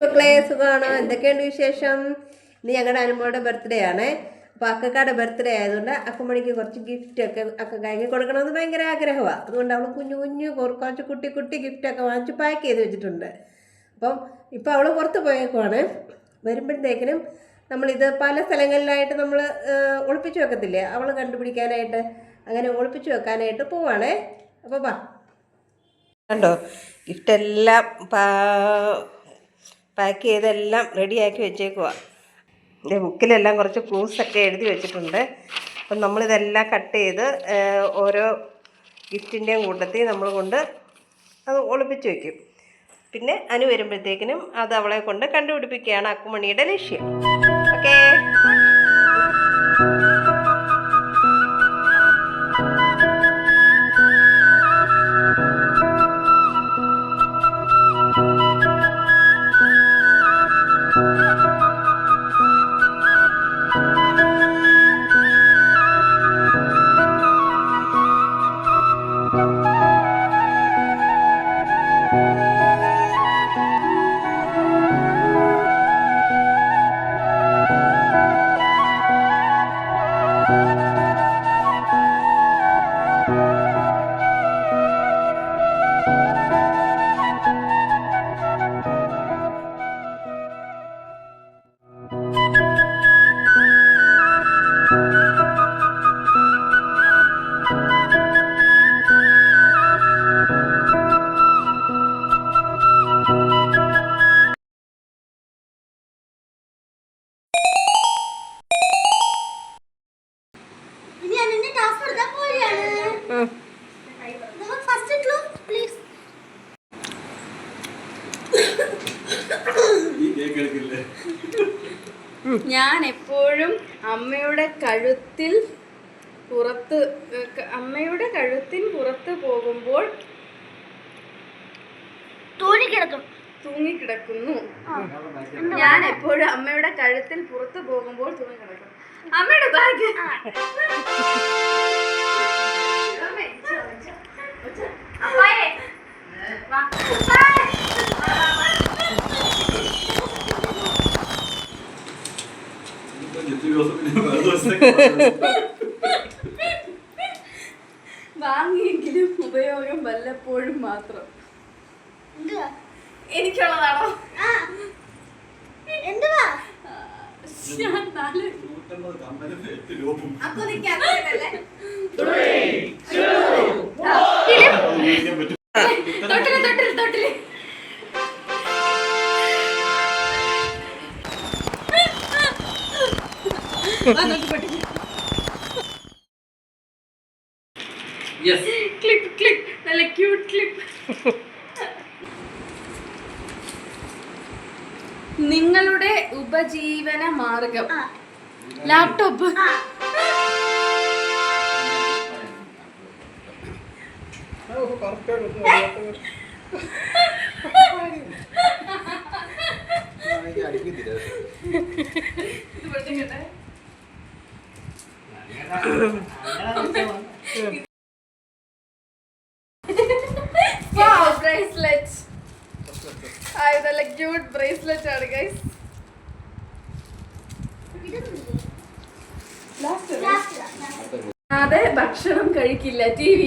മക്കളെ സുഖമാണോ? എന്തൊക്കെയുണ്ട് വിശേഷം? ഇന്ന് ഞങ്ങളുടെ അനുമോളുടെ ബർത്ത്ഡേ ആണ്. അപ്പോൾ അക്കക്കാരുടെ ബർത്ത്ഡേ ആയതുകൊണ്ട് അക്കുമണിക്ക് കുറച്ച് ഗിഫ്റ്റൊക്കെ അക്കക്കായ്ക്ക് കൊടുക്കണമെന്ന് ഭയങ്കര ആഗ്രഹമാണ്. അതുകൊണ്ട് അവൾ കുഞ്ഞു കുറച്ച് കുട്ടി ഗിഫ്റ്റൊക്കെ വാങ്ങിച്ച് പാക്ക് ചെയ്ത് വെച്ചിട്ടുണ്ട്. അപ്പം ഇപ്പോൾ അവൾ പുറത്ത് പോയേക്കുവാണ്. വരുമ്പോഴത്തേക്കിനും നമ്മളിത് പല സ്ഥലങ്ങളിലായിട്ട് നമ്മൾ ഒളിപ്പിച്ച് വെക്കത്തില്ലേ, അവൾ കണ്ടുപിടിക്കാനായിട്ട് അങ്ങനെ ഒളിപ്പിച്ച് വെക്കാനായിട്ട് പോവാണേ. അപ്പോൾ വാ, കണ്ടോ ഗിഫ്റ്റെല്ലാം പാക്ക് ചെയ്തെല്ലാം റെഡിയാക്കി വെച്ചേക്കുക. എൻ്റെ ബുക്കിലെല്ലാം കുറച്ച് ക്ലൂസൊക്കെ എഴുതി വെച്ചിട്ടുണ്ട്. അപ്പം നമ്മളിതെല്ലാം കട്ട് ചെയ്ത് ഓരോ ഗിഫ്റ്റിൻ്റെയും കൂട്ടത്തിൽ നമ്മൾ കൊണ്ട് അത് ഒളിപ്പിച്ച് വയ്ക്കും. പിന്നെ അനു വരുമ്പോഴത്തേക്കിനും അത് അവളെ കൊണ്ട് കണ്ടുപിടിപ്പിക്കുകയാണ് അക്കുമണിയുടെ ലക്ഷ്യം. ഓക്കേ. ഞാൻ എപ്പോഴും അമ്മയുടെ കഴുത്തിൽ പുറത്ത് പോകുമ്പോൾ തൂങ്ങിക്കിടക്കുന്നു. ഞാൻ എപ്പോഴും അമ്മയുടെ കഴുത്തിൽ പുറത്ത് പോകുമ്പോൾ തൂങ്ങിക്കിടക്കും. അമ്മയുടെ ബാഗ് വാങ്ങിയെങ്കിലും ഉപയോഗം വല്ലപ്പോഴും മാത്രം. എനിക്കുള്ളതാണോ? തൊട്ടില് ക്ലിപ്പ് നല്ല ക്യൂട്ട് ക്ലിപ്പ്. നിങ്ങളുടെ ഉപജീവന മാർഗം ലാപ്ടോപ്പ്. നല്ല ക്യൂട്ട് ബ്രേസ്ലെറ്റ് ആണ് ഗൈസ്. അതെ, ഭക്ഷണം കഴിക്കില്ല, TV.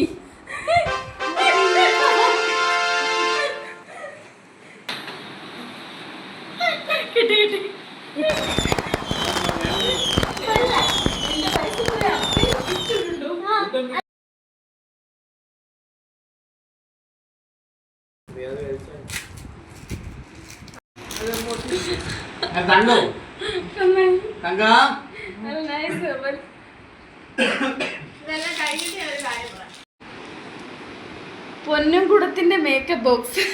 കിട്ടി പൊന്നുംകുടത്തിന്റെ മേക്കപ്പ് ബോക്സ്.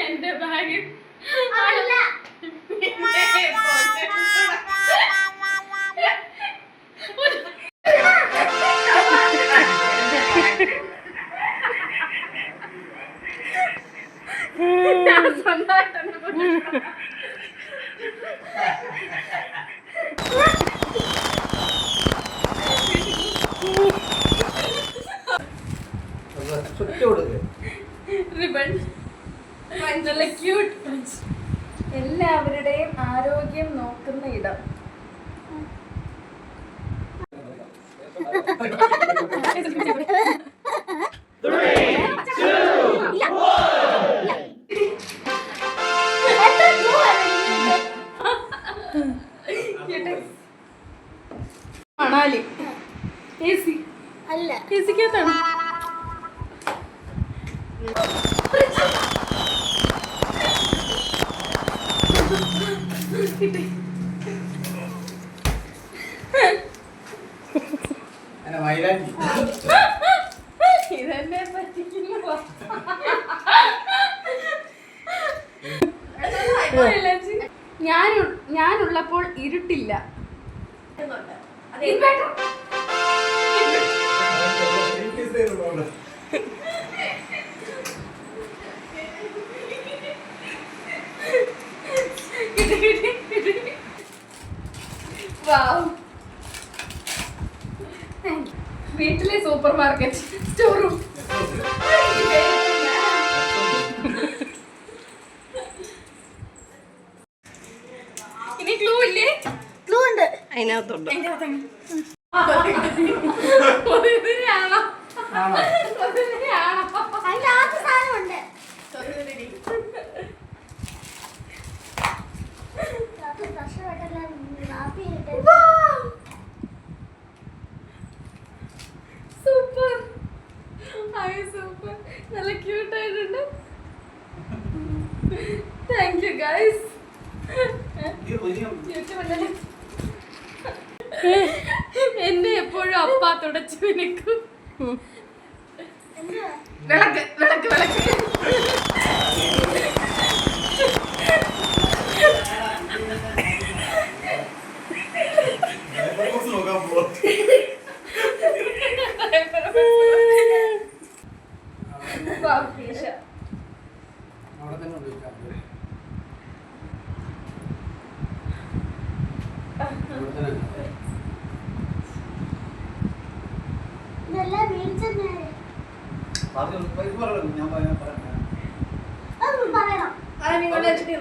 എന്റെ ബാഗ് റിബൺ. നല്ല ക്യൂട്ട് പഞ്ച്. എല്ലാവരുടെയും ആരോഗ്യം നോക്കുന്ന ഇടം. മണാലി. AC അല്ല AC-ക്കകത്താണ്. ഇതെന്നെ പറ്റിക്കുന്നു. ഞാനുള്ളപ്പോൾ ഇരുട്ടില്ല. വീട്ടിലെ സൂപ്പർ മാർക്കറ്റ് സ്റ്റോർ റൂം. ഇനി ക്ലൂ ഇല്ലേ? ക്ലൂ ഉണ്ട്. അതിനകത്തുണ്ട്. അതിന്റെ ആദ്യ സാധനമുണ്ട്. സൂപ്പർ, സൂപ്പർ, നല്ല ക്യൂട്ട് ആയിട്ടുണ്ട്. Thank you guys. എന്നെ എപ്പോഴും അപ്പ തുടച്ചു നിൽക്കും. വിളക്ക് വിളക്ക് വിളക്ക്. ഇതെല്ലാം വീഴ്ച പറയണം. നിങ്ങളുടെ എനിക്ക്